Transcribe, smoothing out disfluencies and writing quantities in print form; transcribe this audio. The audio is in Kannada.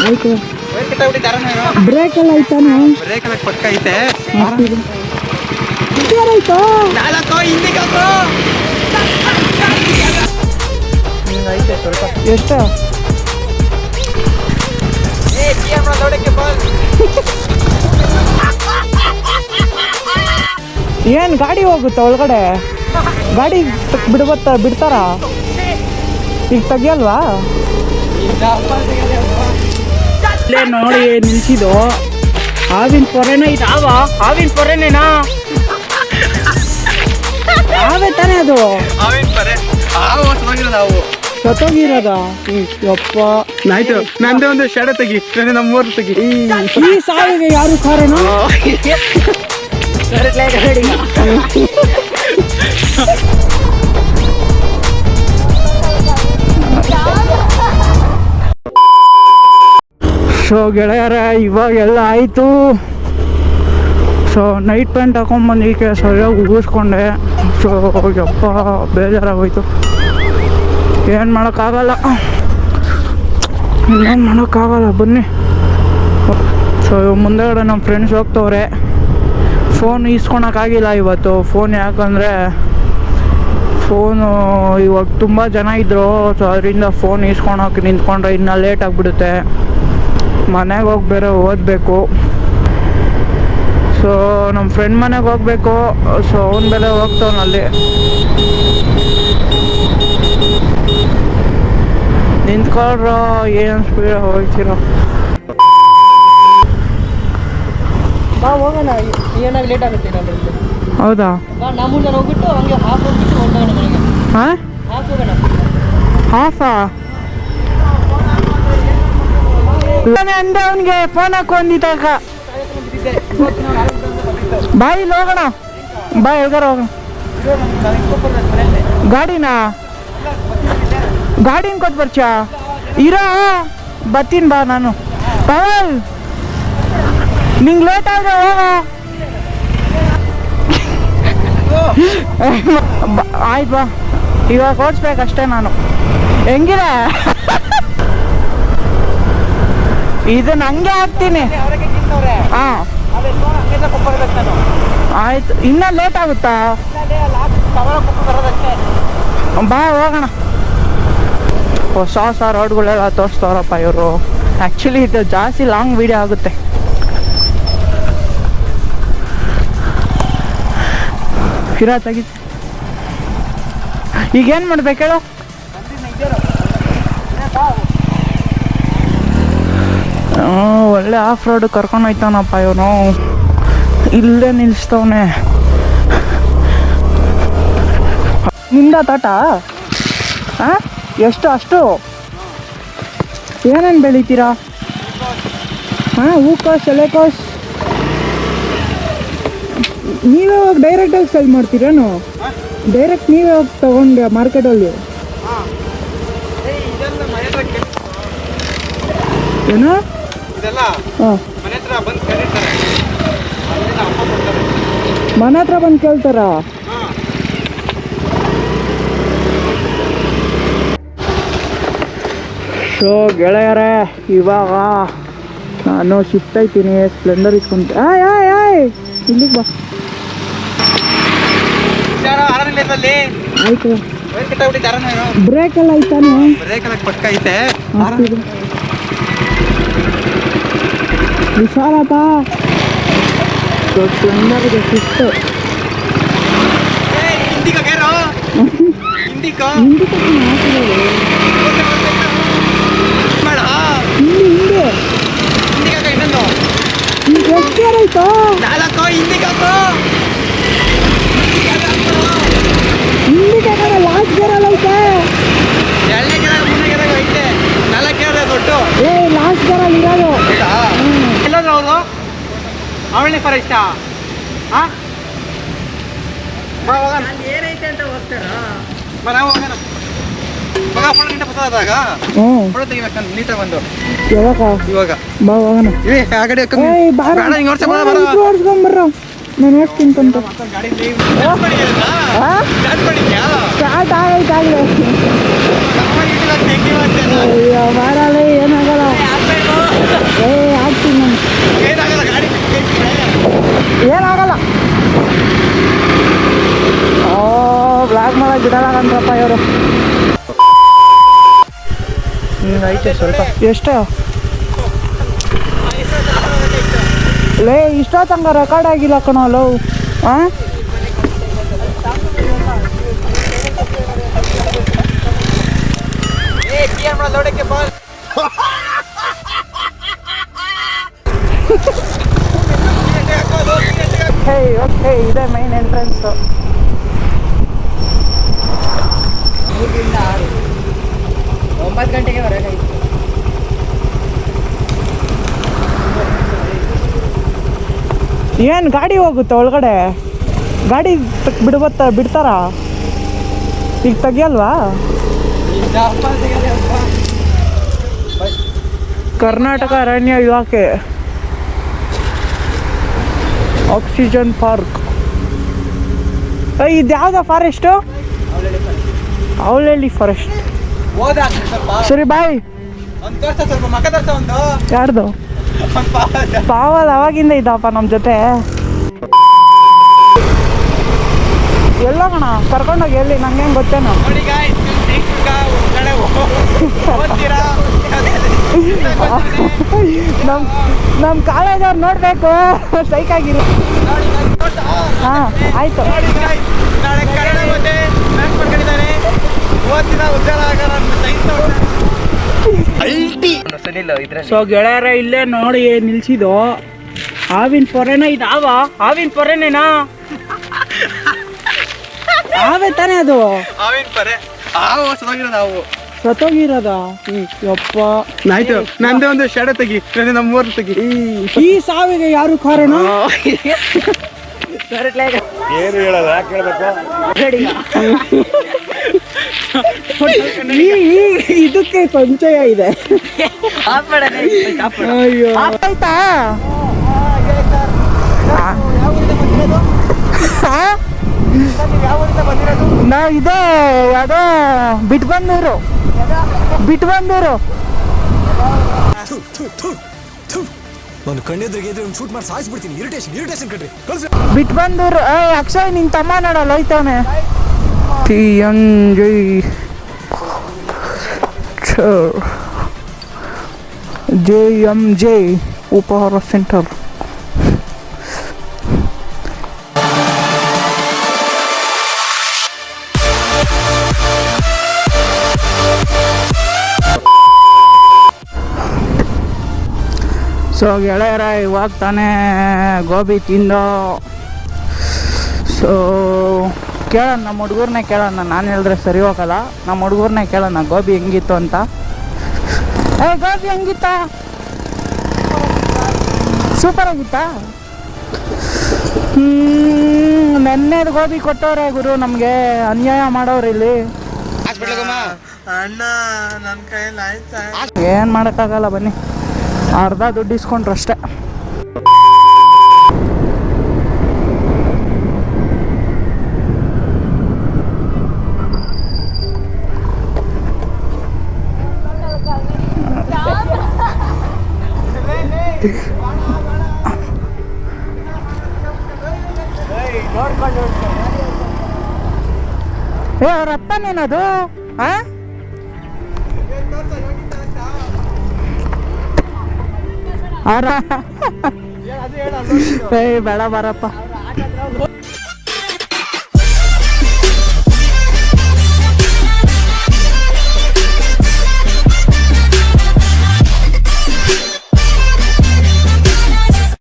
ಆಯ್ತು ಬ್ರೇಕ್ ಎಲ್ಲ ಐತಾನೆ ಬ್ರೇಕ್ ಎಲ್ಲ ಪಕ್ಕ ಐತೆ ಆಯ್ತು ಎಷ್ಟು ಏನ್ ಗಾಡಿ ಹೋಗುತ್ತ ಒಳಗಡೆ ಗಾಡಿ ಬಿಡ್ತಾರ ಈಗ ತೆಗಿಯಲ್ವಾ ಇಲ್ಲೇ ನೋಡಿ ನಿಲ್ಸಿದ್ದು ಹಾವಿನ ಪೊರೆನ ಇದಾವ ಹಾವಿನ ಪೊರೆನೇನಾ ಹಾವೇ ತಾನೇ ಅದು ಸತ್ತೋಗಿರೋದ ಯಪ್ಪ ಆಯ್ತು ನಂದೇ ಒಂದು ಶೆಡೆ ತೆಗಿ ನಮ್ಮೂರು ತೆಗಿ ಈ ಸಾವಿಗೆ ಯಾರು ಕಾರೇನೋ ಸೊ ಗೆಳೆಯರ ಇವಾಗೆಲ್ಲ ಆಯಿತು ಸೊ ನೈಟ್ ಪ್ಯಾಂಟ್ ಹಾಕೊಂಡ್ಬಂದಿಕ್ಕೆ ಸರಿಯಾಗಿ ಉಗಿಸ್ಕೊಂಡೆ ಸೊ ಯಪ್ಪ ಬೇಜಾರಾಗೋಯ್ತು ಏನು ಮಾಡೋಕ್ಕಾಗಲ್ಲ ಇನ್ನೇನು ಮಾಡೋಕ್ಕಾಗಲ್ಲ ಬನ್ನಿ ಸೊ ಮುಂದೆಗಡೆ ನಮ್ಮ ಫ್ರೆಂಡ್ಸ್ ಹೋಗ್ತವ್ರೆ ಫೋನ್ ಈಸ್ಕೊಳಕ್ಕಾಗಿಲ್ಲ ಇವತ್ತು ಫೋನ್ ಯಾಕಂದರೆ ಫೋನು ಇವಾಗ ತುಂಬ ಜನ ಇದ್ದರು ಸೊ ಅದರಿಂದ ಫೋನ್ ಈಸ್ಕೊಳಕ್ಕೆ ನಿಂತ್ಕೊಂಡ್ರೆ ಇನ್ನೂ ಲೇಟ್ ಆಗಿಬಿಡುತ್ತೆ ಮನೆಗೆ ಹೋಗಿ ಬೇರೆ ಓದಬೇಕು ಸೊ ನಮ್ಮ ಫ್ರೆಂಡ್ ಮನೆಗೆ ಹೋಗ್ಬೇಕು ಸೊ ಅವನ ಬೆಲೆ ಹೋಗ್ತಾವನಲ್ಲಿ ನಿಂತ್ಕೊಳ್ರ ಏನು ಸ್ಪೀಡ್ ಹೋಗ್ತೀರ ಬಾ ಹೋಗೋಣ ಏನಾಗಿ ಲೇಟ್ ಆಗುತ್ತೆ ಹೌದಾ ನಮ್ಮೂರ ಹೋಗ್ಬಿಟ್ಟು ಹಂಗೆ ಹಾಫ್ ಹೋಗ್ಬಿಟ್ಟು ಹೊರಡೋಣ ಮನೆಗೆ ಹಾಂ ಹಾಫ್ ಹೋಗೋಣ ಹಾಫಾ ಅಂದೆ ಅವನಿಗೆ ಫೋನ್ ಹಾಕೊಂಡಿದ್ದಾಗ ಬಾ ಇಲ್ಲಿ ಹೋಗೋಣ ಬಾ ಎಲ್ಗಾರ ಹೋಗೋಣ ಗಾಡಿನ ಕೊಟ್ಟು ಬರ್ಚಾ ಇರೋ ಬರ್ತೀನಿ ಬಾ ನಾನು ಪವಲ್ ನಿಂಗೆ ಲೇಟ್ ಆದ್ರೆ ಹೋಗ ಆಯ್ತು ಬಾ ಇವಾಗ ಓಡಿಸ್ಬೇಕಷ್ಟೇ ನಾನು ಹೆಂಗಿದೆ ಇದನ್ನ ಹಂಗೆ ಹಾಕ್ತೀನಿ ಹಾಂ ಆಯ್ತು ಇನ್ನೂ ಲೇಟ್ ಆಗುತ್ತಾ ಬಾ ಹೋಗೋಣ ಹೊಸ ರೋಡ್ಗಳೆಲ್ಲ ತೋರಿಸ್ತವ್ರಪ್ಪ ಇವರು ಆ್ಯಕ್ಚುಲಿ ಇದು ಜಾಸ್ತಿ ಲಾಂಗ್ ವಿಡಿಯೋ ಆಗುತ್ತೆ ಫಿರಾ ತೆಗಿತು ಈಗೇನು ಮಾಡ್ಬೇಕು ಹೇಳು ಒಳ್ಳೆ ಆಫ್ ರೋಡ್ ಕರ್ಕೊಂಡು ಹೋಯ್ತಾನಪ್ಪ ಇವನು ಇಲ್ಲೇ ನಿಲ್ಲಿಸ್ತವನೆ ನಿಂದ ತೋಟ ಹಾಂ ಎಷ್ಟು ಅಷ್ಟು ಏನೇನು ಬೆಳಿತೀರಾ ಹಾಂ ಹೂಕೋಸು ಎಲೆಕೋಸು ನೀವೇ ಹೋಗಿ ಡೈರೆಕ್ಟಾಗಿ ಸೆಲ್ ಮಾಡ್ತೀರೇನು ಡೈರೆಕ್ಟ್ ನೀವೇ ಹೋಗಿ ತಗೊಂಡು ಮಾರ್ಕೆಟಲ್ಲಿ ಏನೋ ಹಾಂ ಮನೆ ಹತ್ರ ಬಂದು ಕೇಳ್ತಾರಾ ಸೊ ಗೆಳೆಯರೇ ಇವಾಗ ನಾನು ಶಿಫ್ಟ್ ಆಯ್ತೀನಿ ಸ್ಪ್ಲೆಂಡರ್ ಇಸ್ಕೊಂತ ಇಲ್ಲಿಗೆ ಬಾ ಆಯ್ತು ಬ್ರೇಕ್ ಎಲ್ಲ ಐತಾನೆ ಪಕ್ಕ ಐತೆ ವಿಶಾಲಪ್ಪ ಸ್ಪ್ಲೆಂಡರ್ಗೆ ಶಿಫ್ಟ್ ಎಷ್ಟು ಆಯ್ತು ಹಿಂದಿಗೆ ಲಾಸ್ಟ್ ಗೇರಲ್ಲಿ ಐತೆ ಏ ಲಾಸ್ಟ್ ಗೇರಲ್ಲಿ ಇರೋದು ಎಲ್ಲಾದ್ರೂ ಅವರು ಅವಳಿ ಫರ ಇಷ್ಟ ಹಾಂ ಏನೈತೆ ಅಂತ ಹೋಗ್ತಾರಾ ನಾವು ಹೋಗೋಣ ಮಗ ಫೋನ್ ಗಂಟೆ ಬರ್ತದಾಗ ಫೋಟೋ ತೆಗಿಬೇಕು ನೀಟಾಗಿ ಬಂದು ಇವಾಗ ಬಾ ಹೋಗೋಣ ಆ ಕಡೆ ಓಡಿಸ್ಕೊಂಬರ್ರ ನಾನು ಓಡಿಸ್ತೀನಿ ಅಂತ ಸ್ಟಾರ್ಟ್ ಆಗೈತಾಗಲೇ ಅಯ್ಯೋ ಮಾಡಲ್ಲ ಏನಾಗಲ್ಲ ಬಿಡಲ್ಲ ಕಣ್ರಪ್ಪ ಇವರು. ಐತೆ ಸ್ವಲ್ಪ. ಎಷ್ಟು ಲೇ ಇಷ್ಟೊತ್ತಂಗ ರೆಕಾರ್ಡ್ ಆಗಿಲ್ಲ ಕಣೋ ಲವ್. ಹಾಂ ಓಕೆ ಇದೇ ಮೈನ್ ಎಂಟ್ರೆನ್ಸು. 9 ಗಂಟೆಗೆ ಹೊರಗಾಯ್ತು. ಏನು ಗಾಡಿ ಹೋಗುತ್ತೆ ಒಳಗಡೆ? ಗಾಡಿ ಬಿಡ್ತಾರಾ? ಈಗ ತೆಗಿಯಲ್ವಾ? ಕರ್ನಾಟಕ ಅರಣ್ಯ ಇಲಾಖೆ ಆಕ್ಸಿಜನ್ ಪಾರ್ಕ್. ಇದು ಯಾವ್ದ ಫಾರೆಸ್ಟು? ಅವಳಹಳ್ಳಿ ಫಾರೆಸ್ಟ್. ಸರಿ ಬಾಯ್. ಯಾರ್ದು? ಪಾವಲ್ ಅವಾಗಿಂದ ಇದ್ದಪ್ಪ ನಮ್ಮ ಜೊತೆ. ಎಲ್ಲೋಗೋಣ ಕರ್ಕೊಂಡೋಗಿ, ಎಲ್ಲಿ ನಂಗೆ ಹೆಂಗೆ ಗೊತ್ತೇನೋ. ನಮ್ಮ ಕಾಲೇಜವ್ರು ನೋಡಬೇಕು, ಸೈಕಾಗಿರು. ಹಾಂ ಆಯಿತು. ಸೊ ಗೆಳೆಯರ ಇಲ್ಲೇ ನೋಡಿ ನಿಲ್ಸಿದ್ದು ಹಾವಿನ ಪೊರೆನ. ಇದು ಹಾವಿನ ಪೊರೆನೇನಾ? ಹಾವೇ ತಾನೇ ಅದು? ಹಾವಿನ ಪೊರೆ ನಾವು ಸತ್ತೋಗಿರೋದ? ಯಪ್ಪ ಆಯ್ತು. ನಂದೇ ಒಂದು ಶೆಡೆ ತೆಗಿ, ನಮ್ಮೂರ್ ತೆಗಿ. ಈ ಸಾವಿಗೆ ಯಾರು ಕಾರಣ? ಏನು ಹೇಳೋದು, ಯಾಕೆ ಹೇಳ್ಬೇಕು? ಇದಕ್ಕೆ ಸಂಚಯ ಇದೆ. ಅಯ್ಯೋ ಆಯ್ತಾ? ನಾವು ಇದೇ ಯಾವುದೋ ಬಿಟ್ಟು ಬಂದವರು. ನಾನು ಕಣ್ಣೆದ್ರಿಗೆ ಒಂದು ಶೂಟ್ ಮಾಡಿ ಸಾಯಿಸ್ಬಿಡ್ತೀನಿ. ಇರಿಟೇಷನ್ ಕಟ್ರಿ. ಬಿಟ್ಟು ಬಂದವರು. ಅಕ್ಷಯ್ ನಿನ್ ತಮ್ಮ ನೋಡಲ್ಲ ಹೋಯ್ತಾನೆ. JMJ ಉಪಹಾರ ಸೆಂಟರ್. ಸೊ ಗೆಳೆಯರ ಇವಾಗ ತಾನೇ ಗೋಬಿ ತಿಂದು. ಸೊ ಕೇಳೋಣ, ನಮ್ಮ ಹುಡುಗರನ್ನೇ ಕೇಳೋಣ. ನಾನು ಹೇಳಿದ್ರೆ ಸರಿ ಹೋಗಲ್ಲ. ನಮ್ಮ ಹುಡುಗರನ್ನೇ ಕೇಳೋಣ ಗೋಬಿ ಹೆಂಗಿತ್ತು ಅಂತ. ಗೋಬಿ ಹೆಂಗಿತ್ತ? ಸೂಪರ್ ಆಗಿತ್ತಾ? ನೆನ್ನೆದು ಗೋಬಿ ಕೊಟ್ಟವ್ರೆ ಗುರು, ನಮಗೆ ಅನ್ಯಾಯ ಮಾಡೋರು ಇಲ್ಲಿ. ಏನು ಮಾಡೋಕ್ಕಾಗಲ್ಲ, ಬನ್ನಿ. ಅರ್ಧ ದುಡ್ಡು ಇಸ್ಕೊಂಡ್ರು ಅಷ್ಟೇ. ಅವ್ರ ಅಪ್ಪನೇನದು? ಬೇಡ ಬರಪ್ಪ.